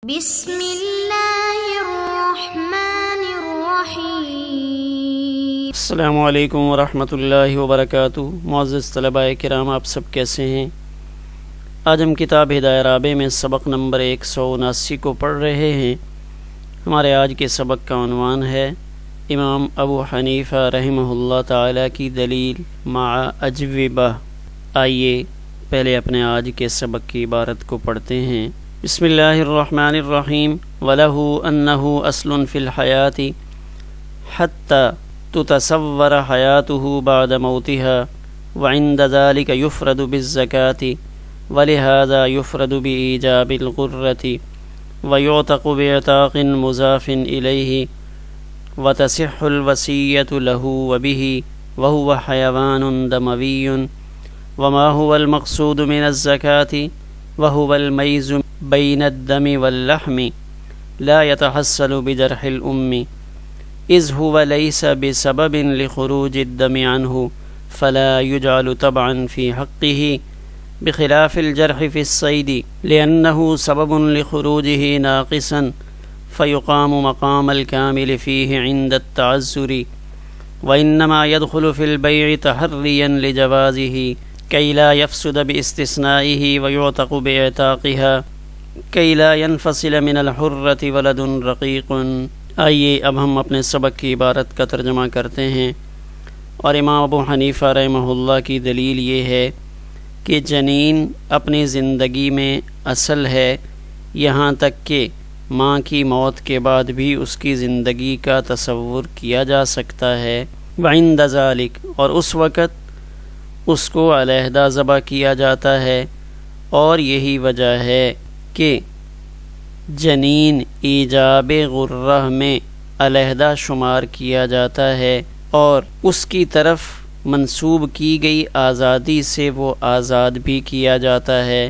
بسم اللہ الرحمن الرحیم۔ السلام علیکم ورحمۃ اللہ وبرکاتہ۔ معزز طلباء کرام، آپ سب کیسے ہیں؟ آج ہم کتاب ہدایہ رابع میں سبق نمبر 179 کو پڑھ رہے ہیں۔ ہمارے آج کے سبق کا عنوان ہے امام ابو حنیفہ رحمہ اللہ تعالی کی دلیل مع اجوبہ۔ آئیے پہلے اپنے آج کے سبق کی عبارت کو پڑھتے ہیں۔ بسم اللہ الرحمن الرحیم۔ وَلَهُ أَنَّهُ أَصْلٌ فِي الْحَيَاةِ حَتَّى تُتَصَوَّرَ حَيَاتُهُ بَعْدَ مَوْتِهَا وَعِنْدَ ذَلِكَ يُفْرَدُ بِالزَّكَاةِ وَلِهَذَا يُفْرَدُ بِإِيجَابِ الْغُرَّةِ وَيُعْتَقُ بِعِتَاقٍ مُضَافٍ إِلَيْهِ وَتَصِحُّ الْوَصِيَّةُ لَهُ وَبِهِ وَهُوَ حَيَوَانٌ دَمَوِيٌّ وَمَا هُوَ الْمَقْصُودُ مِنَ الزَّكَاةِ وَهُوَ الْمَيْزُ بَيْنَ الدَّمِ وَاللَّحْمِ لَا يَتَحَصَّلُ بِجَرْحِ الْأُمِّ إِذْ هُوَ لَيْسَ بِسَبَبٍ لِخُرُوجِ الدَّمِ عَنْهُ فَلَا يُجْعَلُ طَبْعًا فِي حَقِّهِ بِخِلَافِ الْجَرْحِ فِي الصَّيْدِ لِأَنَّهُ سَبَبٌ لِخُرُوجِهِ نَاقِصًا فَيُقَامُ مَقَامَ الْكَامِلِ فِيهِ عِنْدَ التَّعَذُّرِ وَإِنَّمَا يَدْخُلُ فِي الْبَيْعِ تَحَرِّيًا لِجَوَازِهِ كَيْ لَا يَفْسُدَ بِاسْتِثْنَائِهِ وَيُعْتَقُ بِإِعْتَاقِهَا كَيْ لَا يَنْفَصِلَ مِنَ الْحُرَّةِ وَلَدٌ رَقِيقٌ۔ آئیے اب ہم اپنے سبق کی عبارت کا ترجمہ کرتے ہیں۔ اور امام ابو حنیفہ رحمہ اللہ کی دلیل یہ ہے کہ جنین اپنی زندگی میں اصل ہے، یہاں تک کہ ماں کی موت کے بعد بھی اس کی زندگی کا تصور کیا جا سکتا ہے۔ وعند ذالک، اور اس وقت اس کو علیحدہ ذبح کیا جاتا ہے، اور یہی وجہ ہے کہ جنین ایجاب غرہ میں علیحدہ شمار کیا جاتا ہے، اور اس کی طرف منسوب کی گئی آزادی سے وہ آزاد بھی کیا جاتا ہے،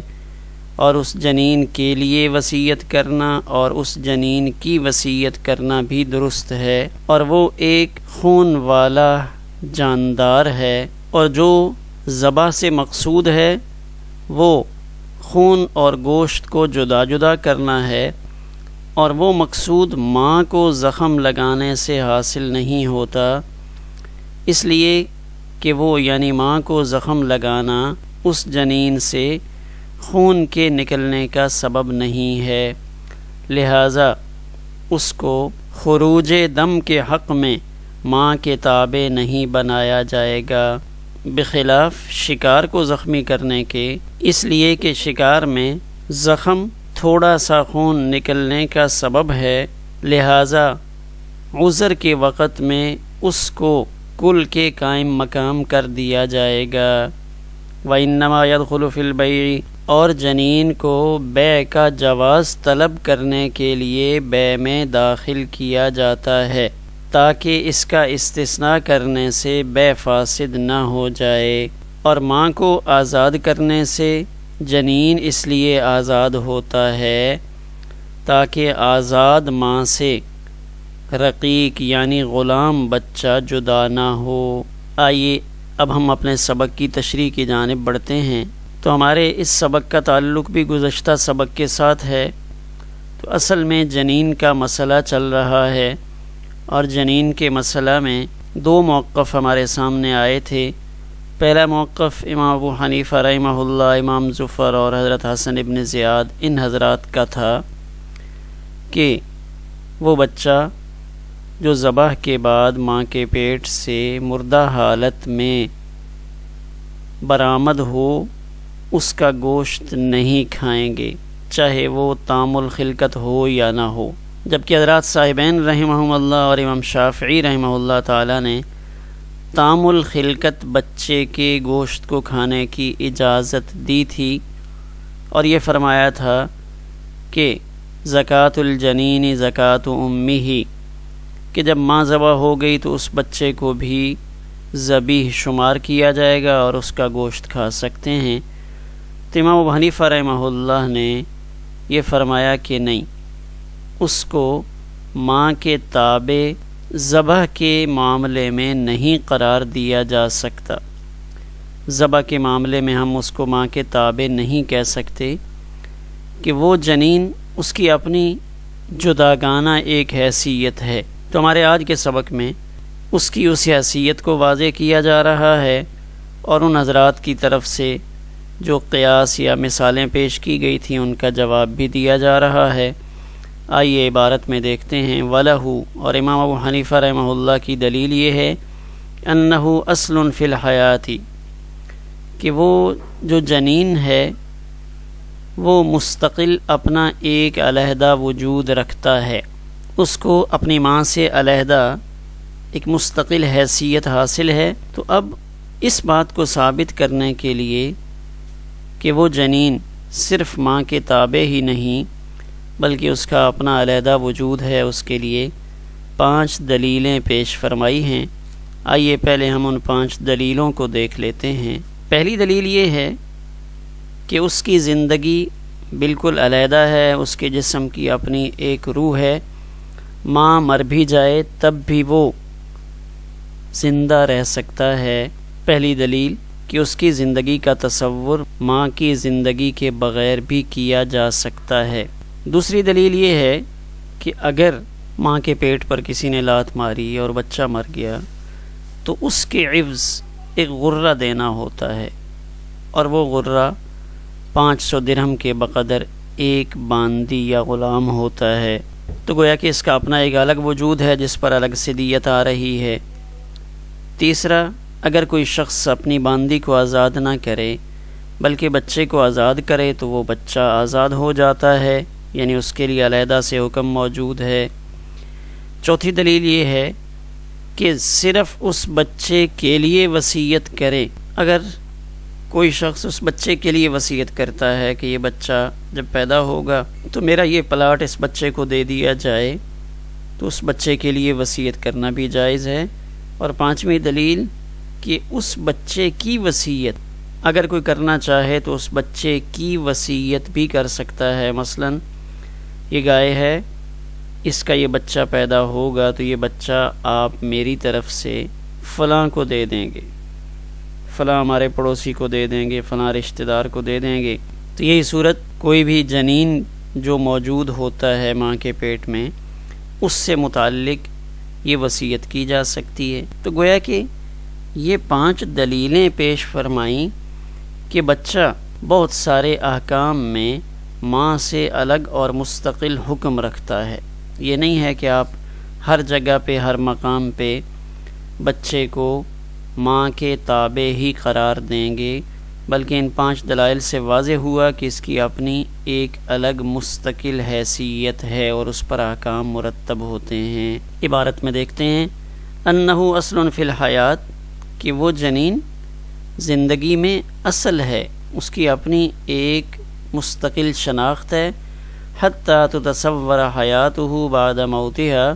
اور اس جنین کے لیے وصیت کرنا اور اس جنین کی وصیت کرنا بھی درست ہے، اور وہ ایک خون والا جاندار ہے، اور جو ذبح سے مقصود ہے وہ خون اور گوشت کو جدا جدا کرنا ہے، اور وہ مقصود ماں کو زخم لگانے سے حاصل نہیں ہوتا، اس لیے کہ وہ یعنی ماں کو زخم لگانا اس جنین سے خون کے نکلنے کا سبب نہیں ہے، لہذا اس کو خروج دم کے حق میں ماں کے تابع نہیں بنایا جائے گا، بخلاف شکار کو زخمی کرنے کے، اس لیے کہ شکار میں زخم تھوڑا سا خون نکلنے کا سبب ہے، لہذا عذر کے وقت میں اس کو کل کے قائم مقام کر دیا جائے گا۔ وَإِنَّمَا يَدْخُلُ فِي الْبَيْعِ، اور جنین کو بیع کا جواز طلب کرنے کے لیے بیع میں داخل کیا جاتا ہے تاکہ اس کا استثناء کرنے سے بیع فاسد نہ ہو جائے، اور ماں کو آزاد کرنے سے جنین اس لیے آزاد ہوتا ہے تاکہ آزاد ماں سے رقیق یعنی غلام بچہ جدا نہ ہو۔ آئیے اب ہم اپنے سبق کی تشریح کی جانب بڑھتے ہیں۔ تو ہمارے اس سبق کا تعلق بھی گزشتہ سبق کے ساتھ ہے۔ تو اصل میں جنین کا مسئلہ چل رہا ہے، اور جنین کے مسئلہ میں دو موقف ہمارے سامنے آئے تھے۔ پہلا موقف امام ابو حنیفہ رحمہ اللہ، امام زفر اور حضرت حسن ابن زیاد ان حضرات کا تھا کہ وہ بچہ جو ذبح کے بعد ماں کے پیٹ سے مردہ حالت میں برآمد ہو اس کا گوشت نہیں کھائیں گے، چاہے وہ تام الخلقت ہو یا نہ ہو، جبکہ حضرات صاحبین رحمہم اللہ اور امام شافعی رحمہ اللہ تعالی نے تام الخلقت بچے کے گوشت کو کھانے کی اجازت دی تھی، اور یہ فرمایا تھا کہ زکوٰۃ الجنین زکوٰۃ امہ، کہ جب ماں ذبح ہو گئی تو اس بچے کو بھی ذبیح شمار کیا جائے گا اور اس کا گوشت کھا سکتے ہیں۔ تو امام ابو حنیفہ رحمہ اللہ نے یہ فرمایا کہ نہیں، اس کو ماں کے تابع ذبح کے معاملے میں نہیں قرار دیا جا سکتا، ذبح کے معاملے میں ہم اس کو ماں کے تابع نہیں کہہ سکتے، کہ وہ جنین اس کی اپنی جداگانہ ایک حیثیت ہے۔ تو ہمارے آج کے سبق میں اس کی اس حیثیت کو واضح کیا جا رہا ہے، اور ان حضرات کی طرف سے جو قیاس یا مثالیں پیش کی گئی تھیں ان کا جواب بھی دیا جا رہا ہے۔ آئیے عبارت میں دیکھتے ہیں۔ وَلَهُ، اور امام ابو حنیفہ رحمہ اللہ کی دلیل یہ ہے أَنَّهُ أَصْلٌ فِي الْحَيَاةِ، کہ وہ جو جنین ہے وہ مستقل اپنا ایک علیحدہ وجود رکھتا ہے، اس کو اپنی ماں سے علیحدہ ایک مستقل حیثیت حاصل ہے۔ تو اب اس بات کو ثابت کرنے کے لیے کہ وہ جنین صرف ماں کے تابع ہی نہیں بلکہ اس کا اپنا علیحدہ وجود ہے، اس کے لیے 5 دلیلیں پیش فرمائی ہیں۔ آئیے پہلے ہم ان 5 دلیلوں کو دیکھ لیتے ہیں۔ پہلی دلیل یہ ہے کہ اس کی زندگی بالکل علیحدہ ہے، اس کے جسم کی اپنی ایک روح ہے، ماں مر بھی جائے تب بھی وہ زندہ رہ سکتا ہے۔ پہلی دلیل کہ اس کی زندگی کا تصور ماں کی زندگی کے بغیر بھی کیا جا سکتا ہے۔ دوسری دلیل یہ ہے کہ اگر ماں کے پیٹ پر کسی نے لات ماری اور بچہ مر گیا تو اس کے عوض ایک غرہ دینا ہوتا ہے، اور وہ غرہ 500 درہم کے بقدر ایک باندی یا غلام ہوتا ہے۔ تو گویا کہ اس کا اپنا ایک الگ وجود ہے جس پر الگ سے دیت آ رہی ہے۔ تیسرا، اگر کوئی شخص اپنی باندی کو آزاد نہ کرے بلکہ بچے کو آزاد کرے تو وہ بچہ آزاد ہو جاتا ہے، یعنی اس کے لیے علیحدہ سے حکم موجود ہے۔ چوتھی دلیل یہ ہے کہ صرف اس بچے کے لیے وصیت کرے۔ اگر کوئی شخص اس بچے کے لیے وصیت کرتا ہے کہ یہ بچہ جب پیدا ہوگا تو میرا یہ پلاٹ اس بچے کو دے دیا جائے، تو اس بچے کے لیے وصیت کرنا بھی جائز ہے۔ اور 5ویں دلیل کہ اس بچے کی وصیت اگر کوئی کرنا چاہے تو اس بچے کی وصیت بھی کر سکتا ہے۔ مثلا یہ گائے ہے، اس کا یہ بچہ پیدا ہوگا تو یہ بچہ آپ میری طرف سے فلاں کو دے دیں گے، فلاں ہمارے پڑوسی کو دے دیں گے، فلاں رشتہ دار کو دے دیں گے۔ تو یہی صورت کوئی بھی جنین جو موجود ہوتا ہے ماں کے پیٹ میں، اس سے متعلق یہ وصیت کی جا سکتی ہے۔ تو گویا کہ یہ 5 دلیلیں پیش فرمائیں کہ بچہ بہت سارے احکام میں ماں سے الگ اور مستقل حکم رکھتا ہے۔ یہ نہیں ہے کہ آپ ہر جگہ پہ ہر مقام پہ بچے کو ماں کے تابع ہی قرار دیں گے، بلکہ ان 5 دلائل سے واضح ہوا کہ اس کی اپنی ایک الگ مستقل حیثیت ہے اور اس پر احکام مرتب ہوتے ہیں۔ عبارت میں دیکھتے ہیں انہو اصل فی الحیات، کہ وہ جنین زندگی میں اصل ہے، اس کی اپنی ایک مستقل شناخت ہے۔ حتی تتصور حیاتہ بعد موتہا،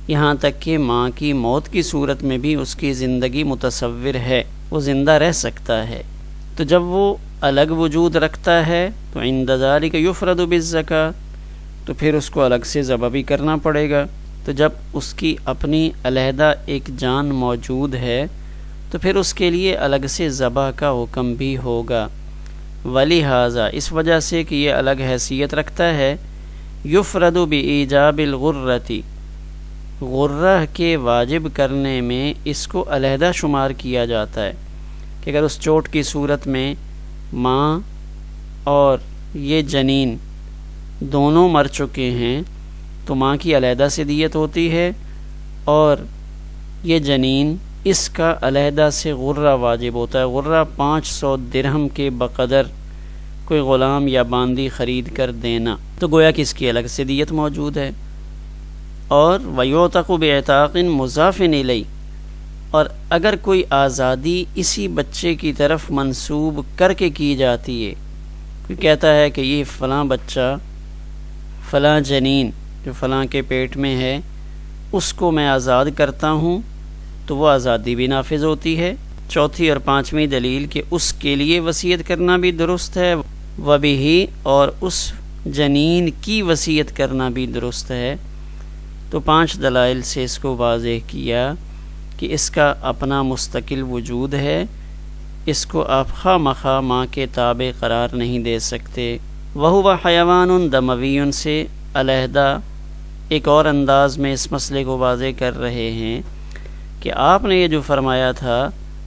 یہاں تک کہ ماں کی موت کی صورت میں بھی اس کی زندگی متصور ہے، وہ زندہ رہ سکتا ہے۔ تو جب وہ الگ وجود رکھتا ہے تو عند ذالک یفرد بالزکاۃ، تو پھر اس کو الگ سے ذبح بھی کرنا پڑے گا۔ تو جب اس کی اپنی علیحدہ ایک جان موجود ہے تو پھر اس کے لیے الگ سے ذبح کا حکم بھی ہوگا۔ ولہذا، اس وجہ سے کہ یہ الگ حیثیت رکھتا ہے، یفرد بایجاب الغرۃ، غرہ کے واجب کرنے میں اس کو علیحدہ شمار کیا جاتا ہے کہ اگر اس چوٹ کی صورت میں ماں اور یہ جنین دونوں مر چکے ہیں تو ماں کی علیحدہ سے دیت ہوتی ہے، اور یہ جنین اس کا علیحدہ سے غرہ واجب ہوتا ہے۔ غرہ 500 درہم کے بقدر کوئی غلام یا باندی خرید کر دینا، تو گویا کہ اس کی الگ سے دیت موجود ہے۔ اور وَيُعْتَقُ بِعِتَاقٍ مُضَافٍ إِلَيْهِ، اور اگر کوئی آزادی اسی بچے کی طرف منسوب کر کے کی جاتی ہے، کوئی کہتا ہے کہ یہ فلاں بچہ، فلاں جنین جو فلاں کے پیٹ میں ہے، اس کو میں آزاد کرتا ہوں، تو وہ آزادی بھی نافذ ہوتی ہے۔ چوتھی اور 5ویں دلیل کہ اس کے لیے وصیت کرنا بھی درست ہے، وَبِهِ، اور اس جنین کی وصیت کرنا بھی درست ہے۔ تو 5 دلائل سے اس کو واضح کیا کہ اس کا اپنا مستقل وجود ہے، اس کو آپ خواہ مخواہ ماں کے تابع قرار نہیں دے سکتے۔ وہو حیوان دموی سے علیحدہ ایک اور انداز میں اس مسئلے کو واضح کر رہے ہیں کہ آپ نے یہ جو فرمایا تھا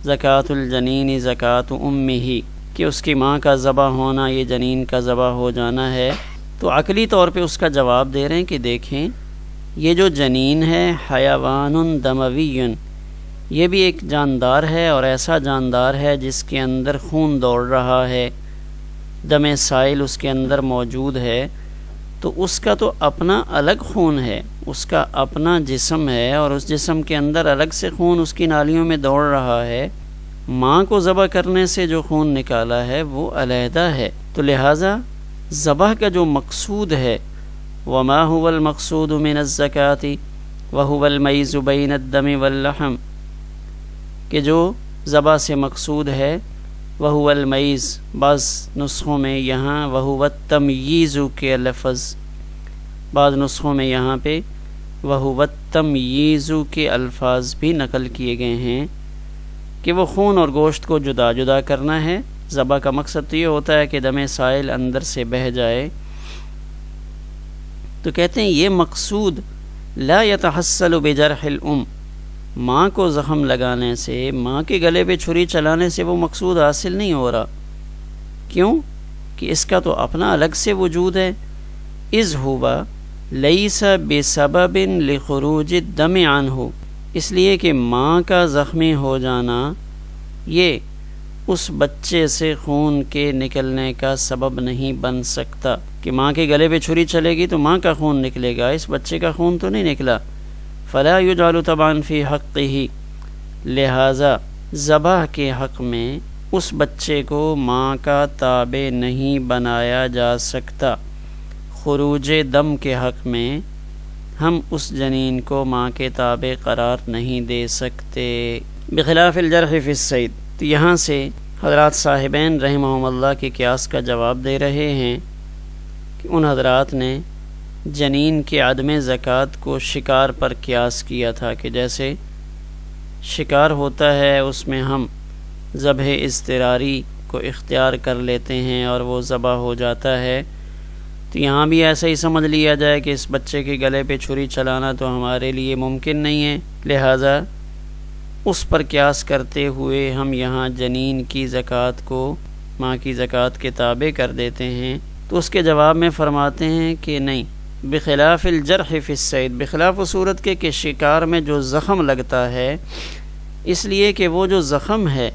زکوٰۃ الجنین زکوٰۃ امہ، کہ اس کی ماں کا ذبح ہونا یہ جنین کا ذبح ہو جانا ہے، تو عقلی طور پہ اس کا جواب دے رہے ہیں کہ دیکھیں یہ جو جنین ہے حیوان دموی، یہ بھی ایک جاندار ہے، اور ایسا جاندار ہے جس کے اندر خون دوڑ رہا ہے، دم سائل اس کے اندر موجود ہے، تو اس کا تو اپنا الگ خون ہے، اس کا اپنا جسم ہے، اور اس جسم کے اندر الگ سے خون اس کی نالیوں میں دوڑ رہا ہے۔ ماں کو ذبح کرنے سے جو خون نکالا ہے وہ علیحدہ ہے، تو لہٰذا ذبح کا جو مقصود ہے وما هو المقصود من الزکاة وهو المیز بین الدم واللحم، کہ جو ذبح سے مقصود ہے وهو المیز، بعض نسخوں میں یہاں وهو التمییز کے لفظ، بعض نسخوں میں یہاں پہ وهو التمییز کے الفاظ بھی نقل کیے گئے ہیں کہ وہ خون اور گوشت کو جدا جدا کرنا ہے۔ ذبح کا مقصد تو یہ ہوتا ہے کہ دم سائل اندر سے بہہ جائے، تو کہتے ہیں یہ مقصود لا يتحصل بجرح الام، ماں کو زخم لگانے سے، ماں کے گلے پہ چھری چلانے سے وہ مقصود حاصل نہیں ہو رہا۔ کیوں؟ کہ اس کا تو اپنا الگ سے وجود ہے۔ اذ ہوا لیس بسبب لخروج الدم عنہ، اس لیے کہ ماں کا زخمی ہو جانا یہ اس بچے سے خون کے نکلنے کا سبب نہیں بن سکتا، کہ ماں کے گلے پہ چھری چلے گی تو ماں کا خون نکلے گا، اس بچے کا خون تو نہیں نکلا۔ فلا یجعل طبعا فی حقہ، لہذا ذبح کے حق میں اس بچے کو ماں کا تابع نہیں بنایا جا سکتا۔ خروج دم کے حق میں ہم اس جنین کو ماں کے تابع قرار نہیں دے سکتے، بخلاف الجرح فی الصید۔ تو یہاں سے حضرات صاحبین رحمہم اللہ کے قیاس کا جواب دے رہے ہیں کہ ان حضرات نے جنین کے عدم زکوٰۃ کو شکار پر قیاس کیا تھا، کہ جیسے شکار ہوتا ہے اس میں ہم ذبح اضطراری کو اختیار کر لیتے ہیں اور وہ ذبح ہو جاتا ہے، تو یہاں بھی ایسا ہی سمجھ لیا جائے کہ اس بچے کے گلے پہ چھری چلانا تو ہمارے لیے ممکن نہیں ہے، لہٰذا اس پر قیاس کرتے ہوئے ہم یہاں جنین کی زکوٰۃ کو ماں کی زکوٰۃ کے تابع کر دیتے ہیں۔ تو اس کے جواب میں فرماتے ہیں کہ نہیں، بخلاف الجرح فی الصید، بخلاف صورت کے کہ شکار میں جو زخم لگتا ہے، اس لیے کہ وہ جو زخم ہے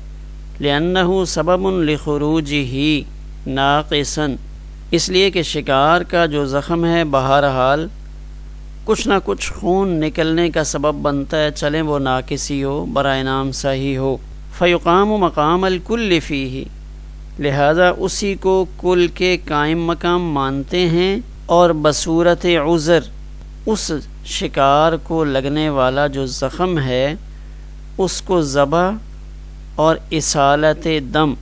لأنہ سبب لخروجہ ناقصا، اس لیے کہ شکار کا جو زخم ہے بہرحال کچھ نہ کچھ خون نکلنے کا سبب بنتا ہے، چلیں وہ ناقصی ہو برائے نام صحیح ہو، فیقام مقام الکل فیہ، لہذا اسی کو کل کے قائم مقام مانتے ہیں، اور بصورت عذر اس شکار کو لگنے والا جو زخم ہے اس کو ذبح اور اصالت دم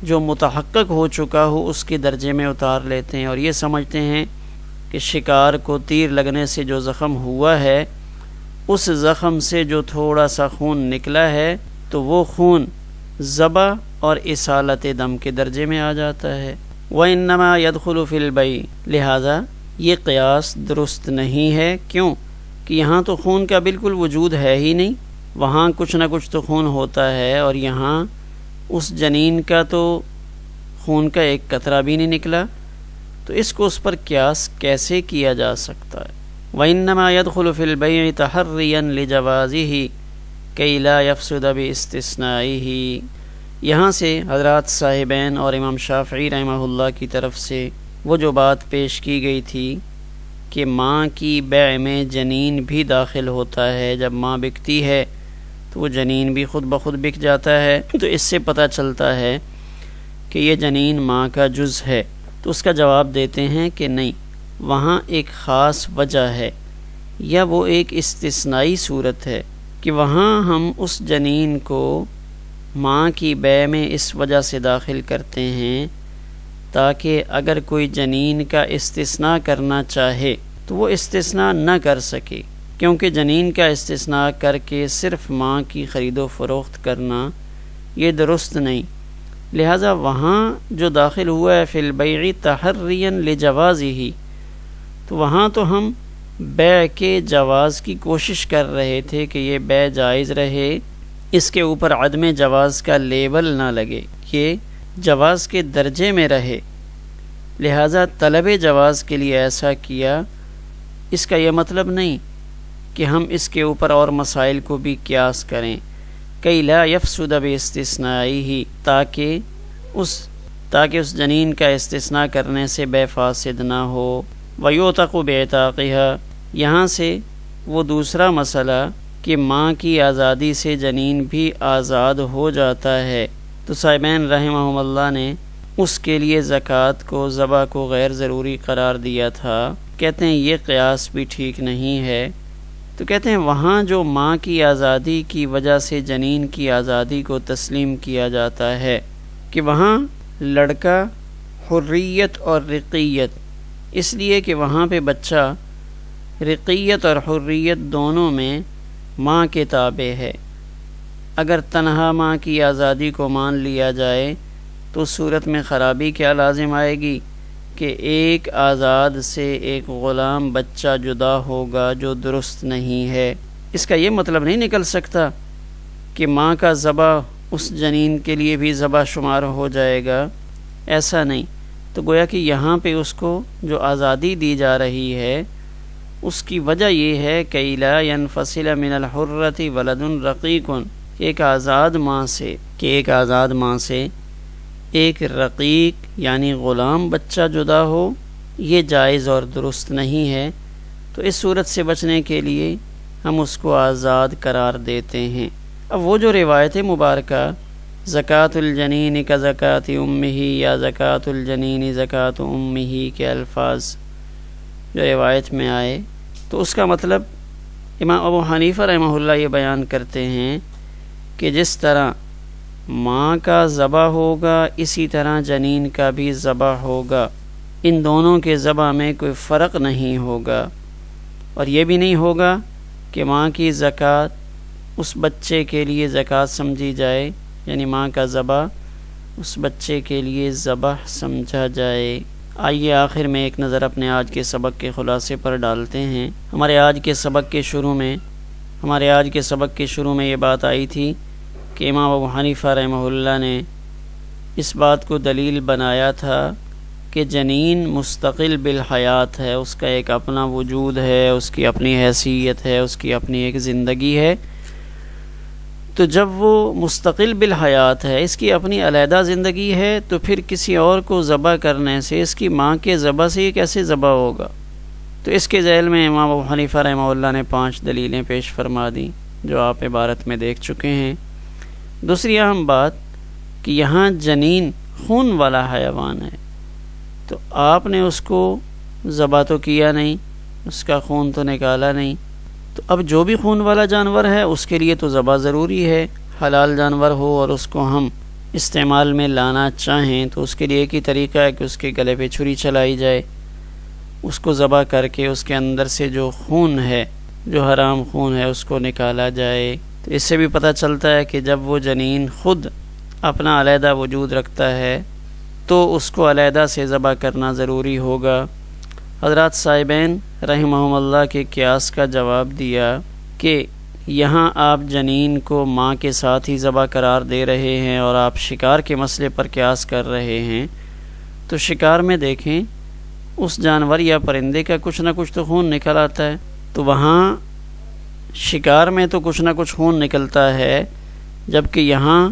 جو متحقق ہو چکا ہو اس کے درجے میں اتار لیتے ہیں، اور یہ سمجھتے ہیں کہ شکار کو تیر لگنے سے جو زخم ہوا ہے اس زخم سے جو تھوڑا سا خون نکلا ہے تو وہ خون ذبح اور اصالت دم کے درجے میں آ جاتا ہے۔ وَإِنَّمَا يَدْخُلُ فِي الْبَيْعِ، لہذا یہ قیاس درست نہیں ہے۔ کیوں؟ کہ یہاں تو خون کا بالکل وجود ہے ہی نہیں، وہاں کچھ نہ کچھ تو خون ہوتا ہے، اور یہاں اس جنین کا تو خون کا ایک قطرہ بھی نہیں نکلا، تو اس کو اس پر قیاس کیسے کیا جا سکتا ہے؟ وَإِنَّمَا يَدْخُلُ فِي الْبَيْعِ تَحَرِّيًا لِجَوَازِهِ كَيْ لَا يَفْسُدَ بِاسْتِثْنَائِهِ۔ یہاں سے حضرات صاحبین اور امام شافعی رحمہ اللہ کی طرف سے وہ جو بات پیش کی گئی تھی کہ ماں کی بیع میں جنین بھی داخل ہوتا ہے، جب ماں بکتی ہے تو وہ جنین بھی خود بخود بک جاتا ہے، تو اس سے پتہ چلتا ہے کہ یہ جنین ماں کا جز ہے۔ تو اس کا جواب دیتے ہیں کہ نہیں، وہاں ایک خاص وجہ ہے، یا وہ ایک استثنائی صورت ہے کہ وہاں ہم اس جنین کو ماں کی بیع میں اس وجہ سے داخل کرتے ہیں تاکہ اگر کوئی جنین کا استثناء کرنا چاہے تو وہ استثناء نہ کر سکے، کیونکہ جنین کا استثناء کر کے صرف ماں کی خرید و فروخت کرنا یہ درست نہیں، لہٰذا وہاں جو داخل ہوا ہے فی البیع تحریا لجوازہ، تو وہاں تو ہم بیع کے جواز کی کوشش کر رہے تھے کہ یہ بیع جائز رہے، اس کے اوپر عدم جواز کا لیبل نہ لگے، یہ جواز کے درجے میں رہے، لہٰذا طلب جواز کے لیے ایسا کیا۔ اس کا یہ مطلب نہیں کہ ہم اس کے اوپر اور مسائل کو بھی قیاس کریں، کئی لا یفسد باستثنائہ، تاکہ اس جنین کا استثناء کرنے سے بے فاسد نہ ہو۔ ویعتق بعتاقہا، یہاں سے وہ دوسرا مسئلہ کہ ماں کی آزادی سے جنین بھی آزاد ہو جاتا ہے، تو صاحبین رحمہم اللہ نے اس کے لیے زکوٰۃ کو، ذبح کو غیر ضروری قرار دیا تھا۔ کہتے ہیں یہ قیاس بھی ٹھیک نہیں ہے۔ تو کہتے ہیں وہاں جو ماں کی آزادی کی وجہ سے جنین کی آزادی کو تسلیم کیا جاتا ہے کہ وہاں لڑکا حریت اور رقیت، اس لیے کہ وہاں پہ بچہ رقیت اور حریت دونوں میں ماں کے تابع ہے۔ اگر تنہا ماں کی آزادی کو مان لیا جائے تو صورت میں خرابی کیا لازم آئے گی کہ ایک آزاد سے ایک غلام بچہ جدا ہوگا، جو درست نہیں ہے۔ اس کا یہ مطلب نہیں نکل سکتا کہ ماں کا ذبح اس جنین کے لیے بھی ذبح شمار ہو جائے گا، ایسا نہیں۔ تو گویا کہ یہاں پہ اس کو جو آزادی دی جا رہی ہے اس کی وجہ یہ ہے کہ لا ينفصل من الحرۃ ولد رقیق، ایک آزاد ماں سے ایک رقیق یعنی غلام بچہ جدا ہو، یہ جائز اور درست نہیں ہے۔ تو اس صورت سے بچنے کے لیے ہم اس کو آزاد قرار دیتے ہیں۔ اب وہ جو روایت مبارکہ زکوٰۃ الجنین کا زکوٰۃ امہ یا زکوٰۃ الجنین زکوٰۃ امہ کے الفاظ جو روایت میں آئے، تو اس کا مطلب امام ابو حنیفہ رحمہ اللہ یہ بیان کرتے ہیں کہ جس طرح ماں کا ذبح ہوگا اسی طرح جنین کا بھی ذبح ہوگا، ان دونوں کے ذبح میں کوئی فرق نہیں ہوگا، اور یہ بھی نہیں ہوگا کہ ماں کی زکوٰۃ اس بچے کے لیے زکوٰۃ سمجھی جائے، یعنی ماں کا ذبح اس بچے کے لیے ذبح سمجھا جائے۔ آئیے آخر میں ایک نظر اپنے آج کے سبق کے خلاصے پر ڈالتے ہیں۔ ہمارے آج کے سبق کے شروع میں یہ بات آئی تھی کہ امام ابو حنیفہ رحمہ اللہ نے اس بات کو دلیل بنایا تھا کہ جنین مستقل بالحیات ہے، اس کا ایک اپنا وجود ہے، اس کی اپنی حیثیت ہے، اس کی اپنی ایک زندگی ہے۔ تو جب وہ مستقل بالحیات ہے، اس کی اپنی علیحدہ زندگی ہے، تو پھر کسی اور کو ذبح کرنے سے اس کی ماں کے ذبح سے یہ کیسے ذبح ہوگا؟ تو اس کے ذیل میں امام ابو حنیفہ رحمہ اللہ نے 5 دلیلیں پیش فرما دیں جو آپ عبارت میں دیکھ چکے ہیں۔ دوسری اہم بات کہ یہاں جنین خون والا حیوان ہے، تو آپ نے اس کو ذبح تو کیا نہیں، اس کا خون تو نکالا نہیں، تو اب جو بھی خون والا جانور ہے اس کے لیے تو ذبح ضروری ہے، حلال جانور ہو اور اس کو ہم استعمال میں لانا چاہیں تو اس کے لیے ایک ہی طریقہ ہے کہ اس کے گلے پہ چھری چلائی جائے، اس کو ذبح کر کے اس کے اندر سے جو خون ہے، جو حرام خون ہے، اس کو نکالا جائے۔ تو اس سے بھی پتہ چلتا ہے کہ جب وہ جنین خود اپنا علیحدہ وجود رکھتا ہے تو اس کو علیحدہ سے ذبح کرنا ضروری ہوگا۔ حضرات صاحبین رحمہم اللہ کے قیاس کا جواب دیا کہ یہاں آپ جنین کو ماں کے ساتھ ہی ذبح قرار دے رہے ہیں اور آپ شکار کے مسئلے پر قیاس کر رہے ہیں، تو شکار میں دیکھیں اس جانور یا پرندے کا کچھ نہ کچھ تو خون نکل آتا ہے، تو وہاں شکار میں تو کچھ نہ کچھ خون نکلتا ہے، جبکہ یہاں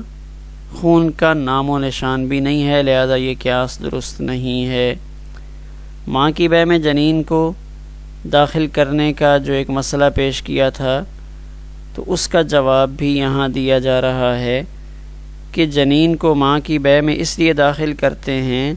خون کا نام و نشان بھی نہیں ہے، لہذا یہ قیاس درست نہیں ہے۔ ماں کی بیع میں جنین کو داخل کرنے کا جو ایک مسئلہ پیش کیا تھا، تو اس کا جواب بھی یہاں دیا جا رہا ہے کہ جنین کو ماں کی بیع میں اس لیے داخل کرتے ہیں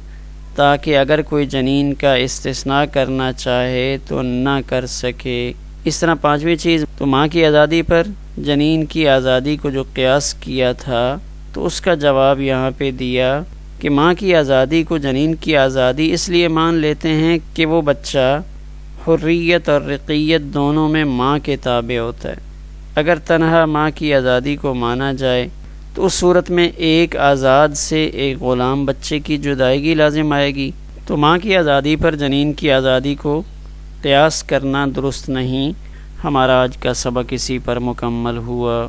تاکہ اگر کوئی جنین کا استثناء کرنا چاہے تو نہ کر سکے۔ اس طرح 5ویں چیز، تو ماں کی آزادی پر جنین کی آزادی کو جو قیاس کیا تھا تو اس کا جواب یہاں پہ دیا کہ ماں کی آزادی کو جنین کی آزادی اس لیے مان لیتے ہیں کہ وہ بچہ حریت اور رقیت دونوں میں ماں کے تابع ہوتا ہے۔ اگر تنہا ماں کی آزادی کو مانا جائے تو تو اس صورت میں ایک آزاد سے ایک غلام بچے کی جدائیگی لازم آئے گی، تو ماں کی آزادی پر جنین کی آزادی کو قیاس کرنا درست نہیں۔ ہمارا آج کا سبق اسی پر مکمل ہوا۔